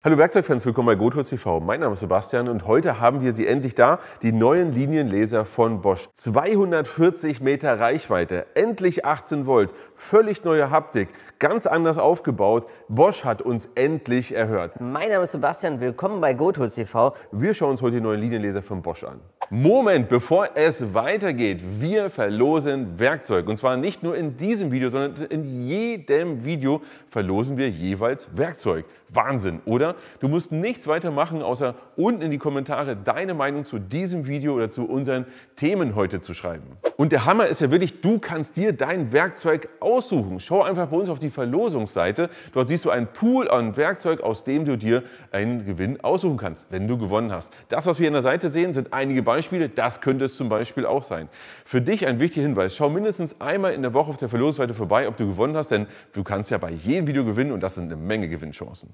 Hallo Werkzeugfans, willkommen bei GoTools TV. Mein Name ist Sebastian und heute haben wir sie endlich da, die neuen Linienlaser von Bosch. 240 Meter Reichweite, endlich 18 Volt, völlig neue Haptik, ganz anders aufgebaut. Bosch hat uns endlich erhört. Mein Name ist Sebastian, willkommen bei GoTools TV. Wir schauen uns heute die neuen Linienlaser von Bosch an. Moment, bevor es weitergeht, wir verlosen Werkzeug. Und zwar nicht nur in diesem Video, sondern in jedem Video verlosen wir jeweils Werkzeug. Wahnsinn, oder? Du musst nichts weiter machen, außer unten in die Kommentare deine Meinung zu diesem Video oder zu unseren Themen heute zu schreiben. Und der Hammer ist ja wirklich, du kannst dir dein Werkzeug aussuchen. Schau einfach bei uns auf die Verlosungsseite. Dort siehst du einen Pool an Werkzeug, aus dem du dir einen Gewinn aussuchen kannst, wenn du gewonnen hast. Das, was wir an der Seite sehen, sind einige Beispiele. Das könnte es zum Beispiel auch sein. Für dich ein wichtiger Hinweis. Schau mindestens einmal in der Woche auf der Verlosungsseite vorbei, ob du gewonnen hast, denn du kannst ja bei jedem Video gewinnen und das sind eine Menge Gewinnchancen.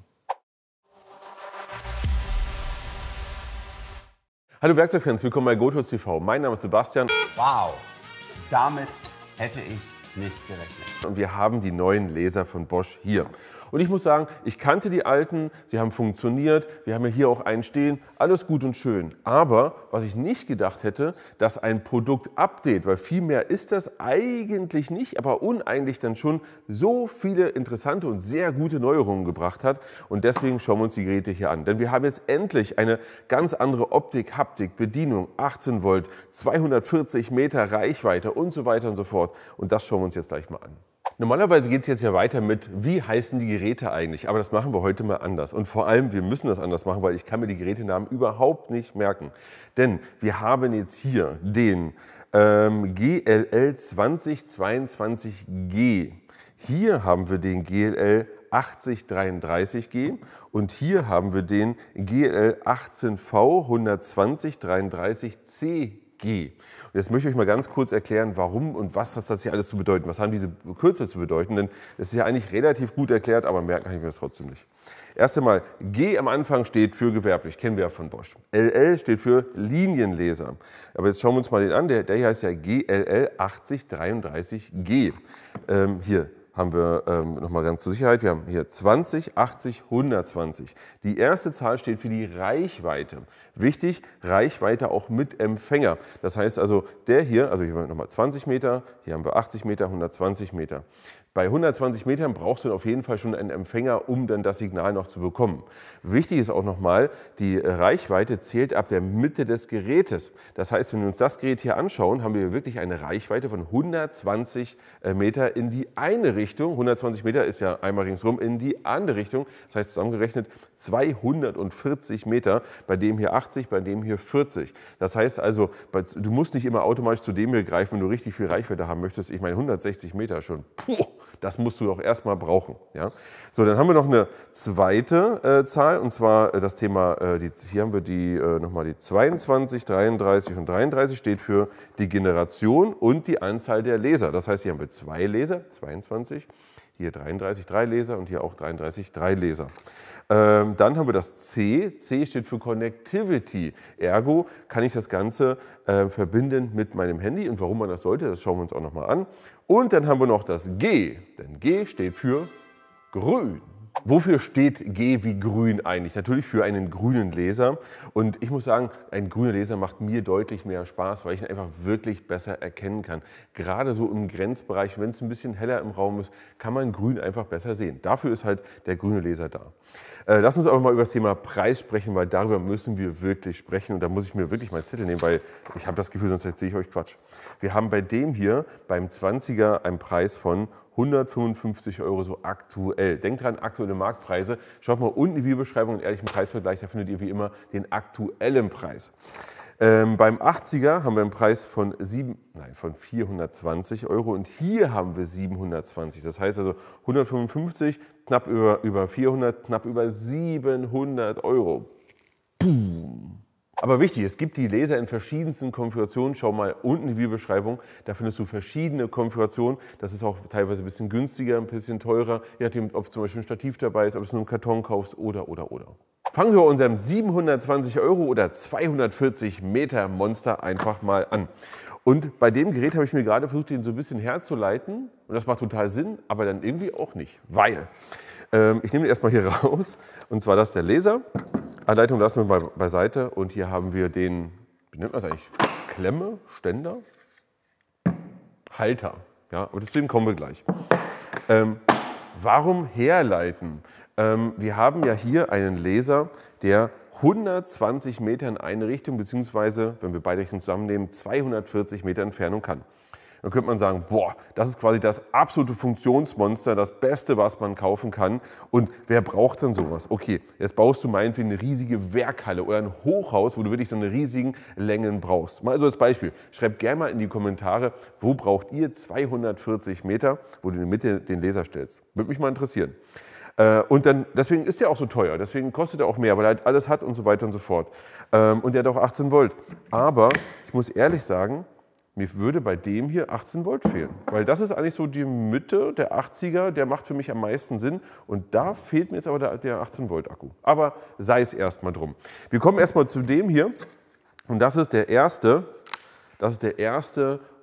Hallo Werkzeugfans, willkommen bei GoTools TV. Mein Name ist Sebastian. Wow, damit hätte ich nicht gerechnet. Und wir haben die neuen Laser von Bosch hier. Und ich muss sagen, ich kannte die alten, sie haben funktioniert, wir haben ja hier auch einen stehen, alles gut und schön. Aber was ich nicht gedacht hätte, dass ein Produktupdate, weil viel mehr ist das eigentlich nicht, aber uneigenlich dann schon so viele interessante und sehr gute Neuerungen gebracht hat. Und deswegen schauen wir uns die Geräte hier an. Denn wir haben jetzt endlich eine ganz andere Optik, Haptik, Bedienung, 18 Volt, 240 Meter Reichweite und so weiter und so fort. Und das schauen wir uns jetzt gleich mal an. Normalerweise geht es jetzt ja weiter mit, wie heißen die Geräte eigentlich? Aber das machen wir heute mal anders. Und vor allem, wir müssen das anders machen, weil ich kann mir die Gerätenamen überhaupt nicht merken. Denn wir haben jetzt hier den GLL 2022G. Hier haben wir den GLL 8033G und hier haben wir den GLL 18V 12033CG. Und jetzt möchte ich euch mal ganz kurz erklären, warum und was das hier alles zu bedeuten. Was haben diese Kürzel zu bedeuten? Denn das ist ja eigentlich relativ gut erklärt, aber merken kann ich mir das trotzdem nicht. Erst einmal, G am Anfang steht für gewerblich, kennen wir ja von Bosch. LL steht für Linienlaser. Aber jetzt schauen wir uns mal den an, der hier heißt ja GLL 8033G. Hier haben wir nochmal ganz zur Sicherheit, wir haben hier 20, 80, 120. Die erste Zahl steht für die Reichweite. Wichtig, Reichweite auch mit Empfänger. Das heißt also, der hier, also hier haben wir nochmal 20 Meter, hier haben wir 80 Meter, 120 Meter. Bei 120 Metern brauchst du auf jeden Fall schon einen Empfänger, um dann das Signal noch zu bekommen. Wichtig ist auch nochmal, die Reichweite zählt ab der Mitte des Gerätes. Das heißt, wenn wir uns das Gerät hier anschauen, haben wir wirklich eine Reichweite von 120 Meter in die eine Richtung. 120 Meter ist ja einmal ringsrum in die andere Richtung. Das heißt zusammengerechnet 240 Meter, bei dem hier 80, bei dem hier 40. Das heißt also, du musst nicht immer automatisch zu dem hier greifen, wenn du richtig viel Reichweite haben möchtest. Ich meine 160 Meter schon. Puh. Das musst du auch erstmal brauchen. Ja? So, dann haben wir noch eine zweite Zahl, und zwar das Thema, hier haben wir nochmal die 22, 33 und 33 steht für die Generation und die Anzahl der Laser. Das heißt, hier haben wir zwei Laser, 22, hier 33, 3 Laser und hier auch 33, 3 Laser. Dann haben wir das C. C steht für Connectivity. Ergo kann ich das Ganze verbinden mit meinem Handy. Und warum man das sollte, das schauen wir uns auch nochmal an. Und dann haben wir noch das G. Denn G steht für grün. Wofür steht G wie grün eigentlich? Natürlich für einen grünen Laser. Und ich muss sagen, ein grüner Laser macht mir deutlich mehr Spaß, weil ich ihn einfach wirklich besser erkennen kann. Gerade so im Grenzbereich, wenn es ein bisschen heller im Raum ist, kann man grün einfach besser sehen. Dafür ist halt der grüne Laser da. Lass uns aber mal über das Thema Preis sprechen, weil darüber müssen wir wirklich sprechen. Und da muss ich mir wirklich meinen Zettel nehmen, weil ich habe das Gefühl, sonst erzähle ich euch Quatsch. Wir haben bei dem hier, beim 20er, einen Preis von 155 € so aktuell. Denkt dran, aktuelle Marktpreise. Schaut mal unten in die Videobeschreibung, einen ehrlichen Preisvergleich, da findet ihr wie immer den aktuellen Preis. Beim 80er haben wir einen Preis von 420 € und hier haben wir 720. Das heißt also 155, knapp über 400, knapp über 700 €. Boom. Aber wichtig, es gibt die Laser in verschiedensten Konfigurationen. Schau mal unten in die Videobeschreibung, da findest du verschiedene Konfigurationen. Das ist auch teilweise ein bisschen günstiger, ein bisschen teurer, je nachdem, ob zum Beispiel ein Stativ dabei ist, ob du nur einen Karton kaufst oder. Fangen wir bei unserem 720 € oder 240 Meter Monster einfach mal an. Und bei dem Gerät habe ich mir gerade versucht, den so ein bisschen herzuleiten. Und das macht total Sinn, aber dann irgendwie auch nicht. Weil Ich nehme den erstmal hier raus, und zwar das ist der Laser. Anleitung lassen wir mal beiseite und hier haben wir den, wie nennt man das eigentlich? Klemme, Ständer, Halter. Ja, und zu dem kommen wir gleich. Warum herleiten? Wir haben ja hier einen Laser, der 120 Meter in eine Richtung, beziehungsweise, wenn wir beide Richtungen zusammennehmen, 240 Meter Entfernung kann. Dann könnte man sagen, boah, das ist quasi das absolute Funktionsmonster, das Beste, was man kaufen kann. Und wer braucht denn sowas? Okay, jetzt baust du meinetwegen eine riesige Werkhalle oder ein Hochhaus, wo du wirklich so eine riesigen Längen brauchst. Mal so als Beispiel. Schreibt gerne mal in die Kommentare, wo braucht ihr 240 Meter, wo du in der Mitte den Laser stellst. Würde mich mal interessieren. Und dann, deswegen ist der auch so teuer, deswegen kostet er auch mehr, weil er halt alles hat und so weiter und so fort. Und der hat auch 18 Volt. Aber ich muss ehrlich sagen, mir würde bei dem hier 18 Volt fehlen. Weil das ist eigentlich so die Mitte der 80er, der macht für mich am meisten Sinn. Und da fehlt mir jetzt aber der 18 Volt Akku. Aber sei es erstmal drum. Wir kommen erstmal zu dem hier. Und das ist der erste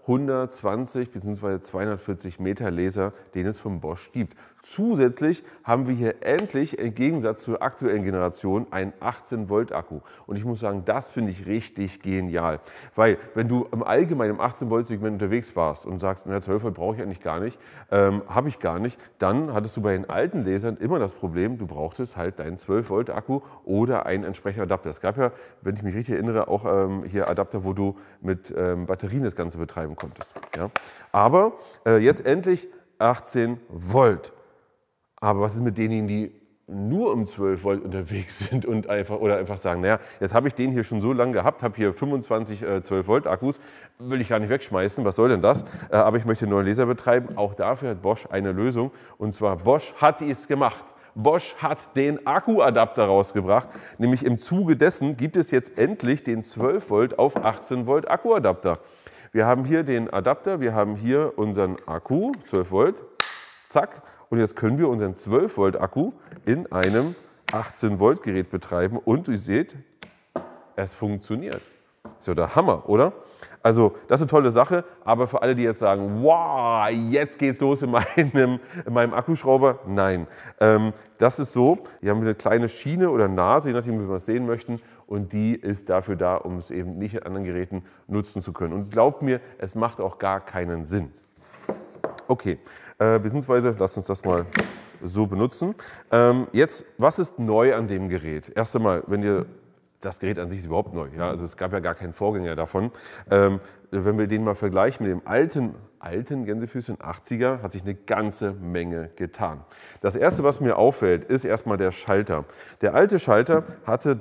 120 bzw. 240 Meter Laser, den es von Bosch gibt. Zusätzlich haben wir hier endlich im Gegensatz zur aktuellen Generation einen 18 Volt Akku. Und ich muss sagen, das finde ich richtig genial. Weil wenn du im Allgemeinen im 18 Volt Segment unterwegs warst und sagst, na, 12 Volt brauche ich eigentlich gar nicht, habe ich gar nicht, dann hattest du bei den alten Lasern immer das Problem, du brauchtest halt deinen 12 Volt Akku oder einen entsprechenden Adapter. Es gab ja, wenn ich mich richtig erinnere, auch hier Adapter, wo du mit Batterien das Ganze betreiben konntest. Ja? Aber jetzt endlich 18 Volt. Aber was ist mit denjenigen, die nur um 12 Volt unterwegs sind und einfach sagen, naja, jetzt habe ich den hier schon so lange gehabt, habe hier 25 12 Volt Akkus, will ich gar nicht wegschmeißen, was soll denn das? Aber ich möchte einen neuen Laser betreiben. Auch dafür hat Bosch eine Lösung, und zwar Bosch hat es gemacht. Bosch hat den Akkuadapter rausgebracht, nämlich im Zuge dessen gibt es jetzt endlich den 12 Volt auf 18 Volt Akkuadapter. Wir haben hier den Adapter, wir haben hier unseren Akku, 12 Volt, zack. Und jetzt können wir unseren 12 Volt Akku in einem 18 Volt Gerät betreiben und ihr seht, es funktioniert. Ist ja der Hammer, oder? Also das ist eine tolle Sache, aber für alle, die jetzt sagen, wow, jetzt geht's los in meinem Akkuschrauber, nein. Das ist so, hier haben wir eine kleine Schiene oder Nase, je nachdem, wie wir es sehen möchten, und die ist dafür da, um es eben nicht in anderen Geräten nutzen zu können. Und glaubt mir, es macht auch gar keinen Sinn. Okay, beziehungsweise lasst uns das mal so benutzen. Jetzt, was ist neu an dem Gerät? Erst einmal, das Gerät an sich ist überhaupt neu. Ja? Also es gab ja gar keinen Vorgänger davon. Wenn wir den mal vergleichen mit dem alten Gänsefüßchen 80er, hat sich eine ganze Menge getan. Das erste, was mir auffällt, ist erstmal der Schalter. Der alte Schalter hatte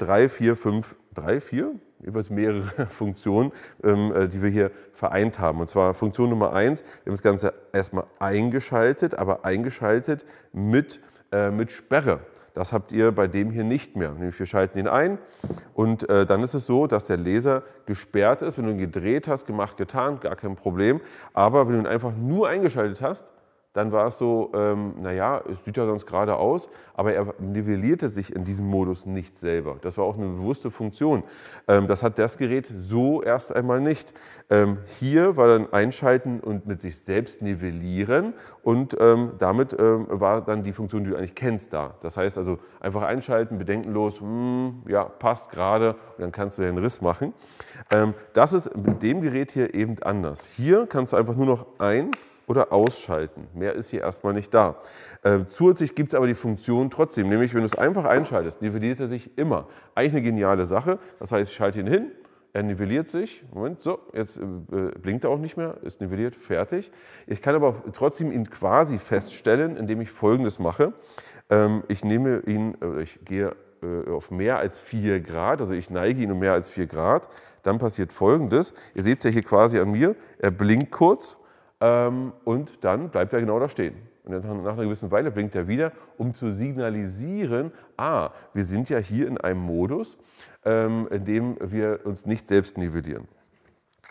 jeweils mehrere Funktionen, die wir hier vereint haben. Und zwar Funktion Nummer 1, wir haben das Ganze erstmal eingeschaltet, aber eingeschaltet mit Sperre. Das habt ihr bei dem hier nicht mehr. Nämlich wir schalten ihn ein und dann ist es so, dass der Laser gesperrt ist. Wenn du ihn gedreht hast, gemacht, getan, gar kein Problem. Aber wenn du ihn einfach nur eingeschaltet hast, dann war es so, naja, es sieht ja sonst gerade aus, aber er nivellierte sich in diesem Modus nicht selber. Das war auch eine bewusste Funktion. Das hat das Gerät so erst einmal nicht. Hier war dann Einschalten und mit sich selbst nivellieren und damit war dann die Funktion, die du eigentlich kennst, da. Das heißt also einfach einschalten, bedenkenlos, ja, passt gerade, und dann kannst du den Riss machen. Das ist mit dem Gerät hier eben anders. Hier kannst du einfach nur noch oder ausschalten. Mehr ist hier erstmal nicht da. Zusätzlich gibt es aber die Funktion trotzdem, nämlich wenn du es einfach einschaltest, nivelliert er sich immer. Eigentlich eine geniale Sache. Das heißt, ich schalte ihn hin, er nivelliert sich. Moment, so, jetzt blinkt er auch nicht mehr, ist nivelliert, fertig. Ich kann aber trotzdem ihn quasi feststellen, indem ich Folgendes mache. Ich gehe auf mehr als 4 Grad, also ich neige ihn um mehr als 4 Grad. Dann passiert Folgendes. Ihr seht es ja hier quasi an mir, er blinkt kurz. Und dann bleibt er genau da stehen. Und dann nach einer gewissen Weile blinkt er wieder, um zu signalisieren, wir sind ja hier in einem Modus, in dem wir uns nicht selbst nivellieren.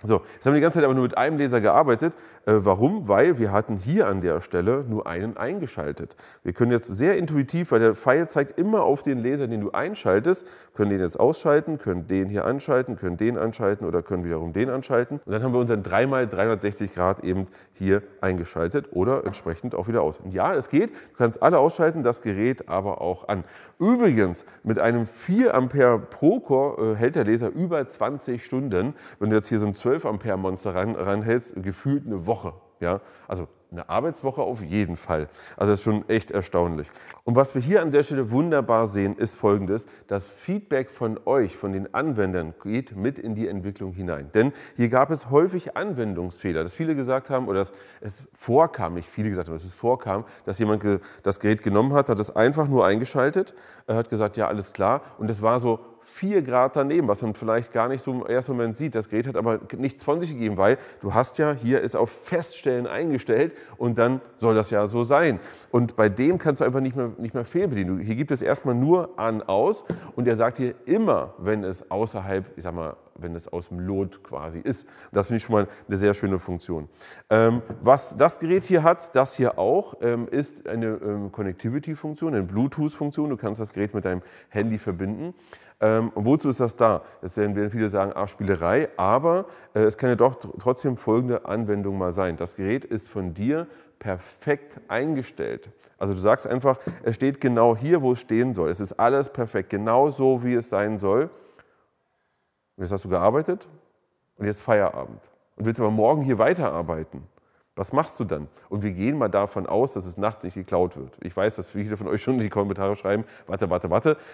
So, jetzt haben wir die ganze Zeit aber nur mit einem Laser gearbeitet. Warum? Weil wir hatten hier an der Stelle nur einen eingeschaltet. Wir können jetzt sehr intuitiv, weil der Pfeil zeigt immer auf den Laser, den du einschaltest, können den jetzt ausschalten, können den hier anschalten, können den anschalten oder können wiederum den anschalten. Und dann haben wir unseren 3x360 Grad eben hier eingeschaltet oder entsprechend auch wieder aus. Und ja, es geht, du kannst alle ausschalten, das Gerät aber auch an. Übrigens, mit einem 4 Ampere pro Core hält der Laser über 20 Stunden. Wenn du jetzt hier so ein 12 Ampere Monster ranhältst, gefühlt eine Woche. Ja? Also eine Arbeitswoche auf jeden Fall. Also das ist schon echt erstaunlich. Und was wir hier an der Stelle wunderbar sehen, ist Folgendes. Das Feedback von euch, von den Anwendern, geht mit in die Entwicklung hinein. Denn hier gab es häufig Anwendungsfehler, dass viele gesagt haben, oder dass es vorkam, nicht viele gesagt haben, dass es vorkam, dass jemand das Gerät genommen hat es einfach nur eingeschaltet, hat gesagt, ja, alles klar. Und es war so 4 Grad daneben, was man vielleicht gar nicht so im ersten Moment sieht. Das Gerät hat aber nichts von sich gegeben, weil du hast ja, hier ist auf Feststellen eingestellt und dann soll das ja so sein. Und bei dem kannst du einfach nicht mehr fehlbedienen. Hier gibt es erstmal nur an, aus und er sagt dir immer, wenn es außerhalb, ich sag mal, wenn es aus dem Lot quasi ist. Das finde ich schon mal eine sehr schöne Funktion. Was das Gerät hier hat, das hier auch, ist eine Connectivity-Funktion, eine Bluetooth-Funktion. Du kannst das Gerät mit deinem Handy verbinden. Und wozu ist das da? Jetzt werden viele sagen, Spielerei, aber es kann ja doch trotzdem folgende Anwendung mal sein. Das Gerät ist von dir perfekt eingestellt. Also du sagst einfach, es steht genau hier, wo es stehen soll. Es ist alles perfekt, genau so, wie es sein soll. Und jetzt hast du gearbeitet und jetzt Feierabend. Und willst aber morgen hier weiterarbeiten. Was machst du dann? Und wir gehen mal davon aus, dass es nachts nicht geklaut wird. Ich weiß, dass viele von euch schon in die Kommentare schreiben, warte.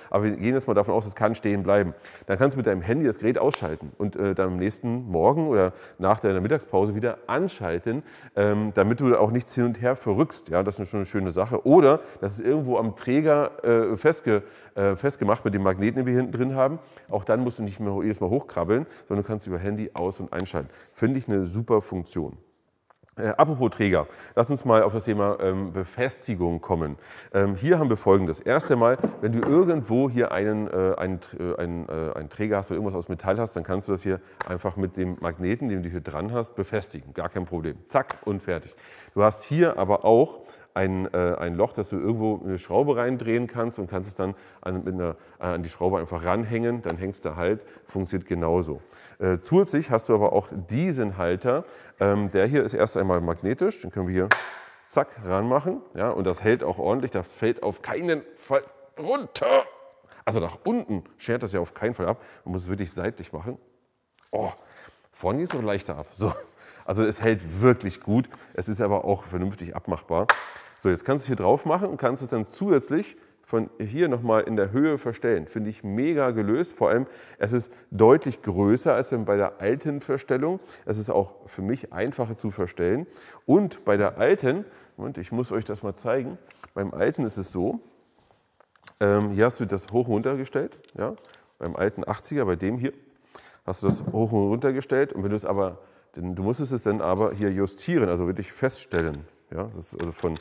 Aber wir gehen jetzt mal davon aus, es kann stehen bleiben. Dann kannst du mit deinem Handy das Gerät ausschalten und dann am nächsten Morgen oder nach deiner Mittagspause wieder anschalten, damit du auch nichts hin und her verrückst. Ja, das ist schon eine schöne Sache. Oder das ist irgendwo am Träger festgemacht mit dem Magneten, den wir hinten drin haben. Auch dann musst du nicht mehr jedes Mal hochkrabbeln, sondern du kannst über Handy aus- und einschalten. Finde ich eine super Funktion. Apropos Träger, lass uns mal auf das Thema Befestigung kommen. Hier haben wir Folgendes. Erst einmal, wenn du irgendwo hier einen Träger hast oder irgendwas aus Metall hast, dann kannst du das hier einfach mit dem Magneten, den du hier dran hast, befestigen. Gar kein Problem. Zack und fertig. Du hast hier aber auch ein Loch, dass du irgendwo eine Schraube reindrehen kannst und kannst es dann an die Schraube einfach ranhängen, dann hängst du halt, funktioniert genauso. Zusätzlich hast du aber auch diesen Halter, der hier ist erst einmal magnetisch, den können wir hier zack ranmachen, ja, und das hält auch ordentlich, das fällt auf keinen Fall runter. Also nach unten schert das ja auf keinen Fall ab, man muss es wirklich seitlich machen. Oh, vorne geht es noch leichter ab. So. Also es hält wirklich gut, es ist aber auch vernünftig abmachbar. So, jetzt kannst du hier drauf machen und kannst es dann zusätzlich von hier nochmal in der Höhe verstellen. Finde ich mega gelöst. Vor allem, es ist deutlich größer als bei der alten Verstellung. Es ist auch für mich einfacher zu verstellen. Und bei der alten, Moment, ich muss euch das mal zeigen, beim alten ist es so, hier hast du das hoch und runter gestellt, ja? Beim alten 80er, bei dem hier, hast du das hoch und runter gestellt. Und wenn du es aber, du musstest es dann aber hier justieren, also wirklich feststellen. Ja? Das ist also von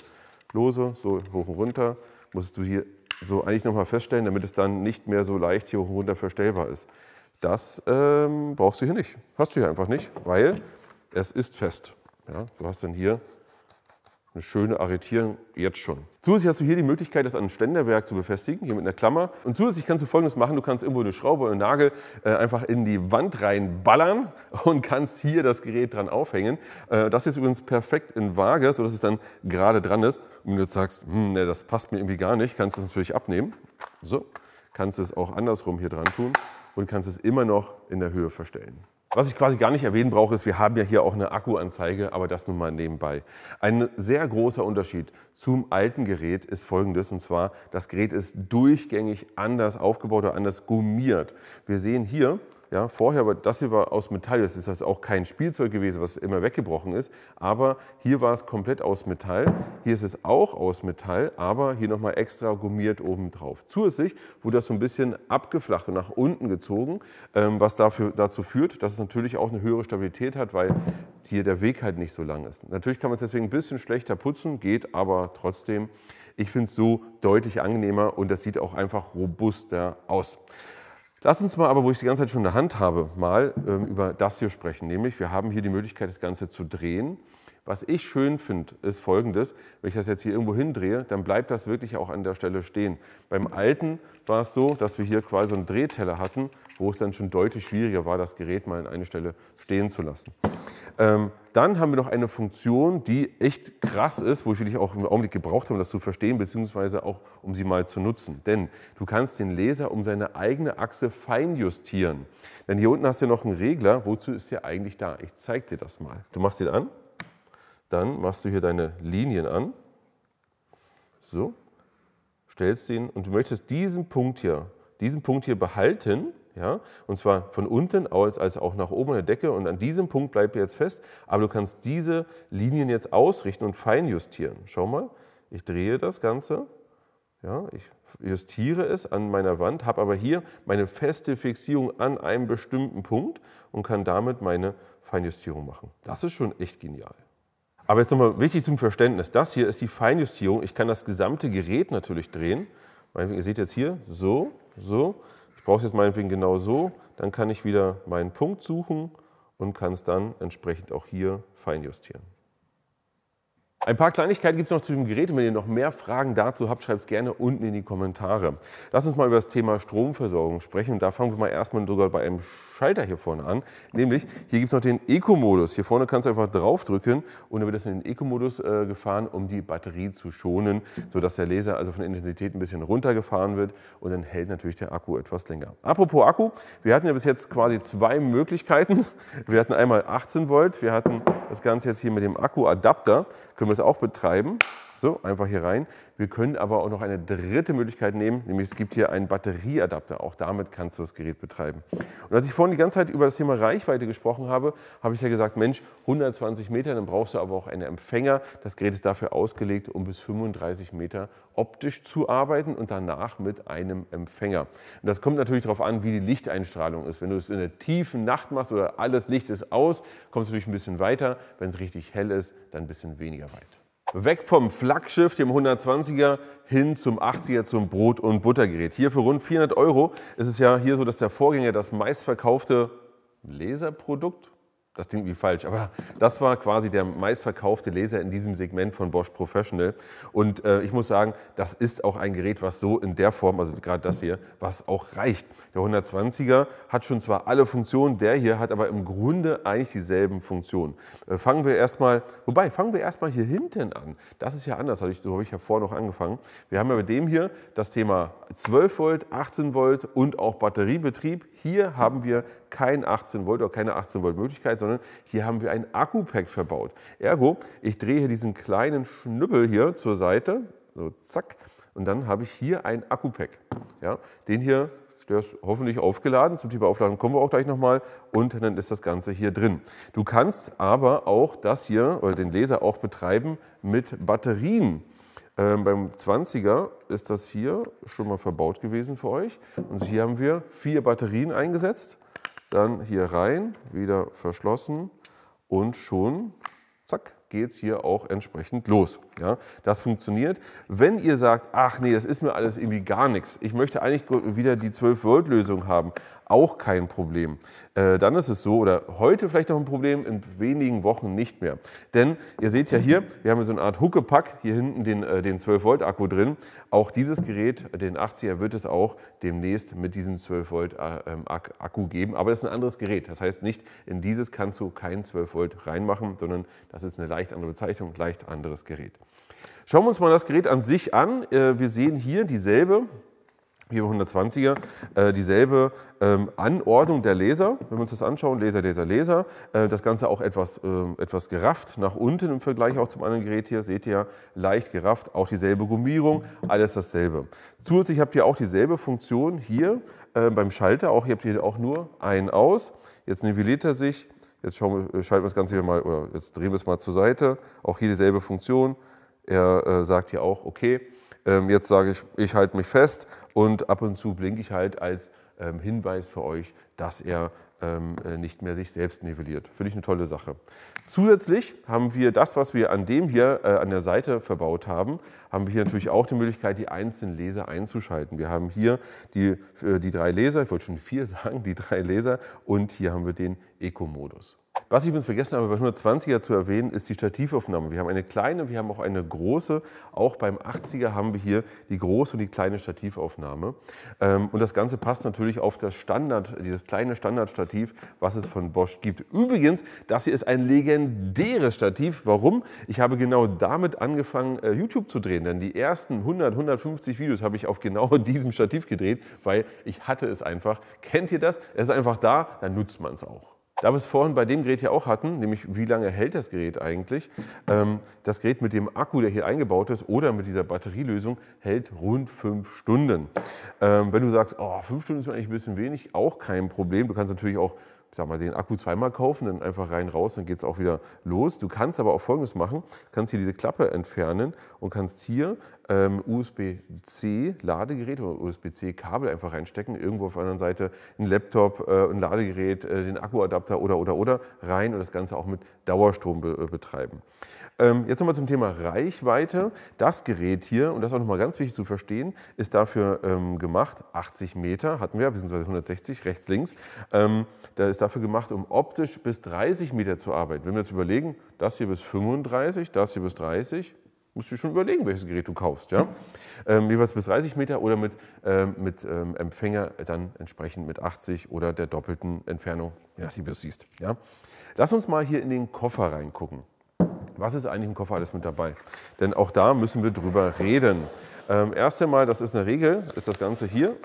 lose, so hoch und runter, musst du hier so eigentlich nochmal feststellen, damit es dann nicht mehr so leicht hier hoch und runter verstellbar ist. Das brauchst du hier nicht. Hast du hier einfach nicht, weil es ist fest. Ja, du hast dann hier eine schöne Arretierung jetzt schon. Zusätzlich hast du hier die Möglichkeit, das an ein Ständerwerk zu befestigen, hier mit einer Klammer. Und zusätzlich kannst du Folgendes machen, du kannst irgendwo eine Schraube oder einen Nagel einfach in die Wand reinballern und kannst hier das Gerät dran aufhängen. Das ist übrigens perfekt in Waage, sodass es dann gerade dran ist. Und wenn du jetzt sagst, nee, das passt mir irgendwie gar nicht, kannst du es natürlich abnehmen. So, kannst es auch andersrum hier dran tun und kannst es immer noch in der Höhe verstellen. Was ich quasi gar nicht erwähnen brauche, ist, wir haben ja hier auch eine Akkuanzeige, aber das nun mal nebenbei. Ein sehr großer Unterschied zum alten Gerät ist Folgendes, und zwar, das Gerät ist durchgängig anders aufgebaut oder anders gummiert. Wir sehen hier, ja, vorher, aber das hier war aus Metall, das ist also auch kein Spielzeug gewesen, was immer weggebrochen ist, aber hier war es komplett aus Metall, hier ist es auch aus Metall, aber hier nochmal extra gummiert obendrauf. Zusätzlich wurde das so ein bisschen abgeflacht und nach unten gezogen, was dazu führt, dass es natürlich auch eine höhere Stabilität hat, weil hier der Weg halt nicht so lang ist. Natürlich kann man es deswegen ein bisschen schlechter putzen, geht aber trotzdem. Ich finde es so deutlich angenehmer und das sieht auch einfach robuster aus. Lass uns mal aber, wo ich die ganze Zeit schon in der Hand habe, mal über das hier sprechen. Nämlich, wir haben hier die Möglichkeit, das Ganze zu drehen. Was ich schön finde, ist Folgendes. Wenn ich das jetzt hier irgendwo hindrehe, dann bleibt das wirklich auch an der Stelle stehen. Beim alten war es so, dass wir hier quasi so einen Drehteller hatten, wo es dann schon deutlich schwieriger war, das Gerät mal an eine Stelle stehen zu lassen. Dann haben wir noch eine Funktion, die echt krass ist, wo ich wirklich auch im Augenblick gebraucht habe, um das zu verstehen, beziehungsweise auch um sie mal zu nutzen. Denn du kannst den Laser um seine eigene Achse feinjustieren. Denn hier unten hast du noch einen Regler. Wozu ist der eigentlich da? Ich zeige dir das mal. Du machst den an, dann machst du hier deine Linien an. So, stellst den und du möchtest diesen Punkt hier behalten. Ja, und zwar von unten als auch nach oben an der Decke, und an diesem Punkt bleibt jetzt fest, aber du kannst diese Linien jetzt ausrichten und feinjustieren. Schau mal, ich drehe das Ganze, ja, ich justiere es an meiner Wand, habe aber hier meine feste Fixierung an einem bestimmten Punkt und kann damit meine Feinjustierung machen. Das ist schon echt genial. Aber jetzt nochmal wichtig zum Verständnis, das hier ist die Feinjustierung. Ich kann das gesamte Gerät natürlich drehen. Ihr seht jetzt hier, so. Ich brauche es jetzt meinetwegen genau so, dann kann ich wieder meinen Punkt suchen und kann es dann entsprechend auch hier feinjustieren. Ein paar Kleinigkeiten gibt es noch zu dem Gerät, und wenn ihr noch mehr Fragen dazu habt, schreibt es gerne unten in die Kommentare. Lass uns mal über das Thema Stromversorgung sprechen, und da fangen wir mal erstmal sogar bei einem Schalter hier vorne an. Nämlich, hier gibt es noch den Eco-Modus. Hier vorne kannst du einfach draufdrücken und dann wird es in den Eco-Modus gefahren, um die Batterie zu schonen, sodass der Laser also von der Intensität ein bisschen runtergefahren wird, und dann hält natürlich der Akku etwas länger. Apropos Akku, wir hatten ja bis jetzt quasi zwei Möglichkeiten. Wir hatten einmal 18 Volt, wir hatten das Ganze jetzt hier mit dem Akkuadapter, können wir es auch betreiben. So, einfach hier rein. Wir können aber auch noch eine dritte Möglichkeit nehmen, nämlich es gibt hier einen Batterieadapter. Auch damit kannst du das Gerät betreiben. Und als ich vorhin die ganze Zeit über das Thema Reichweite gesprochen habe, habe ich ja gesagt, Mensch, 120 Meter, dann brauchst du aber auch einen Empfänger. Das Gerät ist dafür ausgelegt, um bis 35 Meter optisch zu arbeiten und danach mit einem Empfänger. Und das kommt natürlich darauf an, wie die Lichteinstrahlung ist. Wenn du es in der tiefen Nacht machst oder alles Licht ist aus, kommst du natürlich ein bisschen weiter. Wenn es richtig hell ist, dann ein bisschen weniger weit. Weg vom Flaggschiff, dem 120er, hin zum 80er, zum Brot- und Buttergerät. Hier für rund 400 € ist es ja hier so, dass der Vorgänger das meistverkaufte Laserprodukt, das klingt wie falsch, aber das war quasi der meistverkaufte Laser in diesem Segment von Bosch Professional. Und ich muss sagen, das ist auch ein Gerät, was so in der Form, also gerade das hier, was auch reicht. Der 120er hat schon zwar alle Funktionen, der hier hat aber im Grunde eigentlich dieselben Funktionen. Fangen wir erstmal hier hinten an. Das ist ja anders, so habe ich ja vorher noch angefangen. Wir haben ja bei dem hier das Thema 12 Volt, 18 Volt und auch Batteriebetrieb. Hier haben wir kein 18 Volt oder keine 18 Volt Möglichkeit, sondern hier haben wir ein Akku-Pack verbaut. Ergo, ich drehe hier diesen kleinen Schnüppel hier zur Seite, so zack, und dann habe ich hier ein Akku-Pack. Ja, den hier, der ist hoffentlich aufgeladen, zum Thema Aufladen kommen wir auch gleich nochmal, und dann ist das Ganze hier drin. Du kannst aber auch das hier, oder den Laser auch betreiben mit Batterien. Beim 20er ist das hier schon mal verbaut gewesen für euch. Und hier haben wir 4 Batterien eingesetzt. Dann hier rein, wieder verschlossen, und schon, zack, geht es hier auch entsprechend los. Ja, das funktioniert. Wenn ihr sagt, ach nee, das ist mir alles irgendwie gar nichts, ich möchte eigentlich wieder die 12-Volt-Lösung haben, auch kein Problem. Dann ist es so, oder heute vielleicht noch ein Problem, in wenigen Wochen nicht mehr. Denn ihr seht ja hier, wir haben so eine Art Huckepack, hier hinten den 12-Volt-Akku drin. Auch dieses Gerät, den 80er, wird es auch demnächst mit diesem 12-Volt-Akku geben. Aber das ist ein anderes Gerät. Das heißt nicht, in dieses kannst du keinen 12 Volt reinmachen, sondern das ist eine leicht andere Bezeichnung, leicht anderes Gerät. Schauen wir uns mal das Gerät an sich an. Wir sehen hier dieselbe, hier beim 120er, dieselbe Anordnung der Laser. Wenn wir uns das anschauen, Laser, Laser, Laser. Das Ganze auch etwas gerafft nach unten im Vergleich auch zum anderen Gerät hier. Seht ihr, leicht gerafft, auch dieselbe Gummierung, alles dasselbe. Zusätzlich habt ihr auch dieselbe Funktion hier beim Schalter. Auch hier habt ihr auch nur ein Aus. Jetzt nivelliert er sich. Jetzt schalten wir das Ganze hier mal, oder jetzt drehen wir es mal zur Seite. Auch hier dieselbe Funktion. Er sagt hier auch, okay, jetzt sage ich, ich halte mich fest, und ab und zu blinke ich halt als Hinweis für euch, dass er nicht mehr sich selbst nivelliert. Finde ich eine tolle Sache. Zusätzlich haben wir das, was wir an dem hier an der Seite verbaut haben, haben wir hier natürlich auch die Möglichkeit, die einzelnen Laser einzuschalten. Wir haben hier die 3 Laser, ich wollte schon 4 sagen, die 3 Laser und hier haben wir den Eco-Modus. Was ich übrigens vergessen habe, bei 120er zu erwähnen, ist die Stativaufnahme. Wir haben eine kleine, wir haben auch eine große. Auch beim 80er haben wir hier die große und die kleine Stativaufnahme. Und das Ganze passt natürlich auf das dieses kleine Standardstativ, was es von Bosch gibt. Übrigens, das hier ist ein legendäres Stativ. Warum? Ich habe genau damit angefangen, YouTube zu drehen. Denn die ersten 100, 150 Videos habe ich auf genau diesem Stativ gedreht, weil ich hatte es einfach. Kennt ihr das? Es ist einfach da, dann nutzt man es auch. Da wir es vorhin bei dem Gerät ja auch hatten, nämlich wie lange hält das Gerät eigentlich, das Gerät mit dem Akku, der hier eingebaut ist, oder mit dieser Batterielösung, hält rund 5 Stunden. Wenn du sagst, oh, 5 Stunden ist mir eigentlich ein bisschen wenig, auch kein Problem. Du kannst natürlich auch, ich sag mal, den Akku zweimal kaufen, dann einfach rein, raus, dann geht es auch wieder los. Du kannst aber auch Folgendes machen, du kannst hier diese Klappe entfernen und kannst hier USB-C Ladegerät oder USB-C Kabel einfach reinstecken, irgendwo auf der anderen Seite ein Laptop, ein Ladegerät, den Akkuadapter oder rein und das Ganze auch mit Dauerstrom betreiben. Jetzt nochmal zum Thema Reichweite. Das Gerät hier, und das ist auch nochmal ganz wichtig zu verstehen, ist dafür gemacht, 80 Meter hatten wir, beziehungsweise 160, rechts, links. Da ist dafür gemacht, um optisch bis 30 Meter zu arbeiten. Wenn wir jetzt überlegen, das hier bis 35, das hier bis 30, musst du schon überlegen, welches Gerät du kaufst. Ja? Jeweils bis 30 Meter oder mit Empfänger dann entsprechend mit 80 oder der doppelten Entfernung, je nachdem, wie du es siehst. Ja? Lass uns mal hier in den Koffer reingucken. Was ist eigentlich im Koffer alles mit dabei? Denn auch da müssen wir drüber reden. Erst einmal, das ist eine Regel, ist das Ganze hier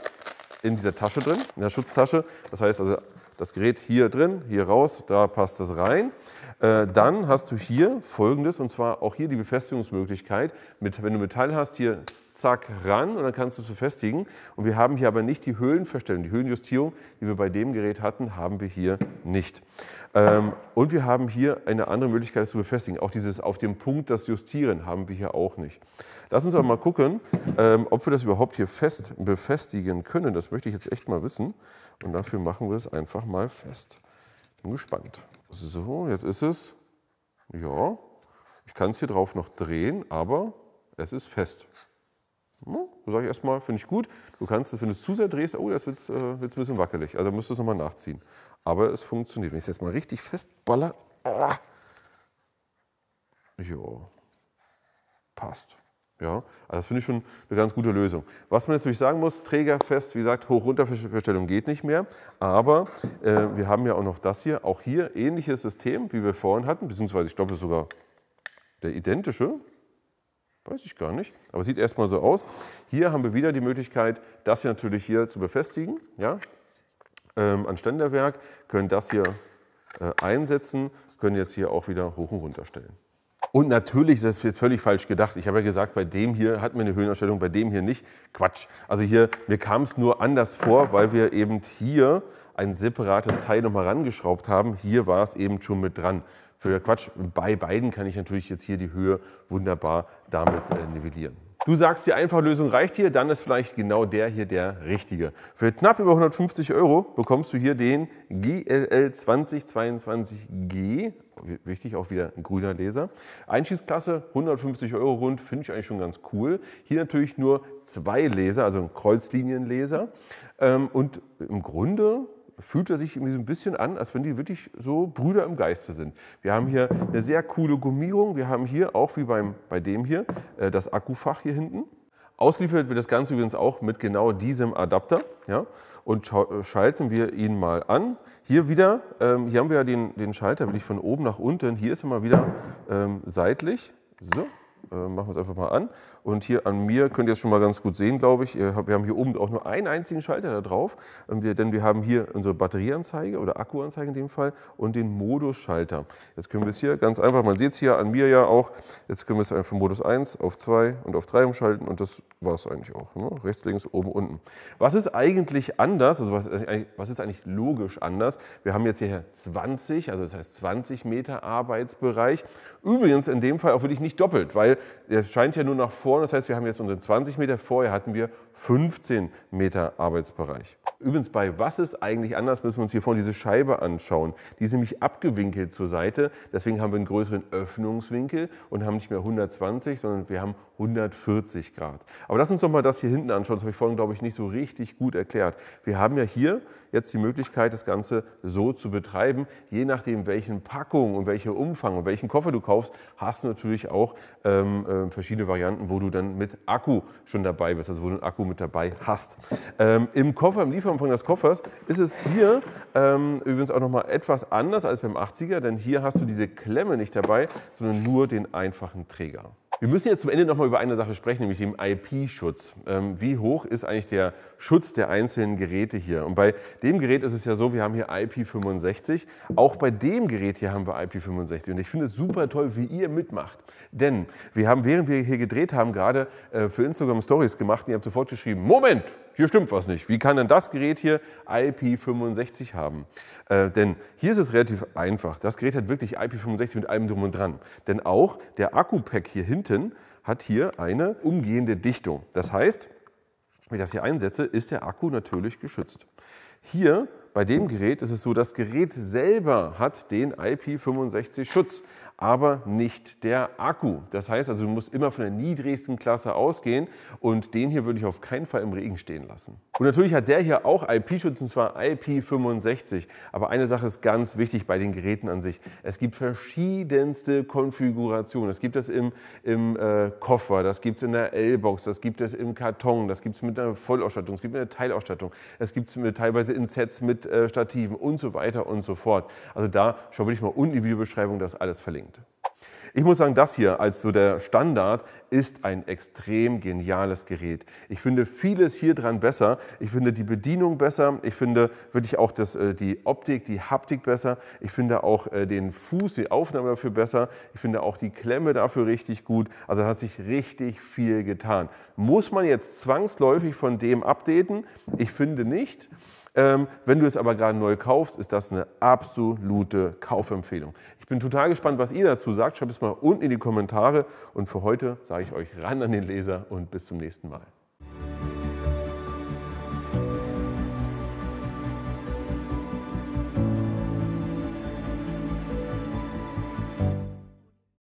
in dieser Tasche drin, in der Schutztasche. Das heißt also, das Gerät hier drin, hier raus, da passt das rein. Dann hast du hier Folgendes, und zwar auch hier die Befestigungsmöglichkeit. Wenn du Metall hast, hier zack ran und dann kannst du es befestigen. Und wir haben hier aber nicht die Höhenverstellung, die Höhenjustierung, die wir bei dem Gerät hatten, haben wir hier nicht. Und wir haben hier eine andere Möglichkeit, es zu befestigen. Auch dieses auf dem Punkt, das Justieren, haben wir hier auch nicht. Lass uns aber mal gucken, ob wir das überhaupt hier fest befestigen können. Das möchte ich jetzt echt mal wissen. Und dafür machen wir es einfach mal fest. Bin gespannt. So, jetzt ist es, ja, ich kann es hier drauf noch drehen, aber es ist fest. Ja, so sage ich erstmal, finde ich gut. Du kannst es, wenn du es zu sehr drehst, oh, jetzt wird es ein bisschen wackelig. Also musst du es nochmal nachziehen. Aber es funktioniert. Wenn ich es jetzt mal richtig festballer, ja, passt. Ja, also das finde ich schon eine ganz gute Lösung. Was man natürlich sagen muss, trägerfest, wie gesagt, Hoch-Runter-Verstellung geht nicht mehr. Aber wir haben ja auch noch das hier, auch hier ähnliches System, wie wir vorhin hatten, beziehungsweise ich glaube, das ist sogar der identische. Weiß ich gar nicht, aber sieht erstmal so aus. Hier haben wir wieder die Möglichkeit, das hier natürlich hier zu befestigen. Ja? An Ständerwerk, können das hier einsetzen, können jetzt hier auch wieder hoch und runter stellen. Und natürlich ist das jetzt völlig falsch gedacht. Ich habe ja gesagt, bei dem hier hatten wir eine Höhenausstellung, bei dem hier nicht. Quatsch. Also hier, mir kam es nur anders vor, weil wir eben hier ein separates Teil nochmal rangeschraubt haben. Hier war es eben schon mit dran. Für Quatsch, bei beiden kann ich natürlich jetzt hier die Höhe wunderbar damit nivellieren. Du sagst, die Einfachlösung reicht hier, dann ist vielleicht genau der hier der richtige. Für knapp über 150 € bekommst du hier den GLL 2022G. Wichtig, auch wieder ein grüner Laser. Einstiegsklasse, 150 € rund, finde ich eigentlich schon ganz cool. Hier natürlich nur 2 Laser, also ein Kreuzlinienlaser. Und im Grunde fühlt er sich irgendwie so ein bisschen an, als wenn die wirklich so Brüder im Geiste sind. Wir haben hier eine sehr coole Gummierung. Wir haben hier, auch wie bei dem hier, das Akkufach hier hinten. Ausgeliefert wird das Ganze übrigens auch mit genau diesem Adapter. Ja? Und schalten wir ihn mal an. Hier wieder, hier haben wir ja den Schalter wirklich von oben nach unten. Hier ist er mal wieder seitlich. So. Machen wir es einfach mal an. Und hier an mir könnt ihr es schon mal ganz gut sehen, glaube ich. Wir haben hier oben auch nur einen einzigen Schalter da drauf, denn wir haben hier unsere Batterieanzeige oder Akkuanzeige in dem Fall und den Modusschalter. Jetzt können wir es hier ganz einfach, man sieht es hier an mir ja auch, jetzt können wir es einfach von Modus 1 auf 2 und auf 3 umschalten und das war es eigentlich auch. Ne? Rechts, links, oben, unten. Was ist eigentlich anders, also was ist eigentlich logisch anders? Wir haben jetzt hier 20, also das heißt 20 Meter Arbeitsbereich. Übrigens in dem Fall auch wirklich nicht doppelt, weil weil der scheint ja nur nach vorne. Das heißt, wir haben jetzt unsere 20 Meter, vorher hatten wir 15 Meter Arbeitsbereich. Übrigens, bei was ist eigentlich anders, müssen wir uns hier vorne diese Scheibe anschauen. Die ist nämlich abgewinkelt zur Seite, deswegen haben wir einen größeren Öffnungswinkel und haben nicht mehr 120, sondern wir haben 140 Grad. Aber lass uns doch mal das hier hinten anschauen, das habe ich vorhin, glaube ich, nicht so richtig gut erklärt. Wir haben ja hier jetzt die Möglichkeit, das Ganze so zu betreiben. Je nachdem, welchen Packung und welcher Umfang und welchen Koffer du kaufst, hast du natürlich auch verschiedene Varianten, wo du dann mit Akku schon dabei bist, also wo du einen Akku mit dabei hast. Im Koffer, im Lieferumfang des Koffers, ist es hier übrigens auch noch mal etwas anders als beim 80er, denn hier hast du diese Klemme nicht dabei, sondern nur den einfachen Träger. Wir müssen jetzt zum Ende noch mal über eine Sache sprechen, nämlich den IP-Schutz. Wie hoch ist eigentlich der Schutz der einzelnen Geräte hier? Und bei dem Gerät ist es ja so, wir haben hier IP65. Auch bei dem Gerät hier haben wir IP65. Und ich finde es super toll, wie ihr mitmacht. Denn wir haben, während wir hier gedreht haben, gerade für Instagram Stories gemacht, und ihr habt sofort geschrieben, Moment, hier stimmt was nicht. Wie kann denn das Gerät hier IP65 haben? Denn hier ist es relativ einfach. Das Gerät hat wirklich IP65 mit allem drum und dran. Denn auch der Akku-Pack hier hinten hat hier eine umgehende Dichtung. Das heißt, wenn ich das hier einsetze, ist der Akku natürlich geschützt. Hier bei dem Gerät ist es so, das Gerät selber hat den IP65-Schutz, aber nicht der Akku. Das heißt also, du musst immer von der niedrigsten Klasse ausgehen und den hier würde ich auf keinen Fall im Regen stehen lassen. Und natürlich hat der hier auch IP-Schutz, und zwar IP65. Aber eine Sache ist ganz wichtig bei den Geräten an sich. Es gibt verschiedenste Konfigurationen. Das gibt es im Koffer, das gibt es in der L-Box, das gibt es im Karton, das gibt es mit einer Vollausstattung, es gibt eine Teilausstattung, es gibt es teilweise in Sets mit Stativen und so weiter und so fort. Also da schau wirklich mal unten in die Videobeschreibung, das ist alles verlinkt. Ich muss sagen, das hier als so der Standard ist ein extrem geniales Gerät. Ich finde vieles hier dran besser. Ich finde die Bedienung besser. Ich finde wirklich auch die Optik, die Haptik besser. Ich finde auch den Fuß, die Aufnahme dafür besser. Ich finde auch die Klemme dafür richtig gut. Also hat sich richtig viel getan. Muss man jetzt zwangsläufig von dem updaten? Ich finde nicht. Wenn du es aber gerade neu kaufst, ist das eine absolute Kaufempfehlung. Ich bin total gespannt, was ihr dazu sagt. Schreibt es mal unten in die Kommentare. Und für heute sage ich euch ran an den Laser und bis zum nächsten Mal.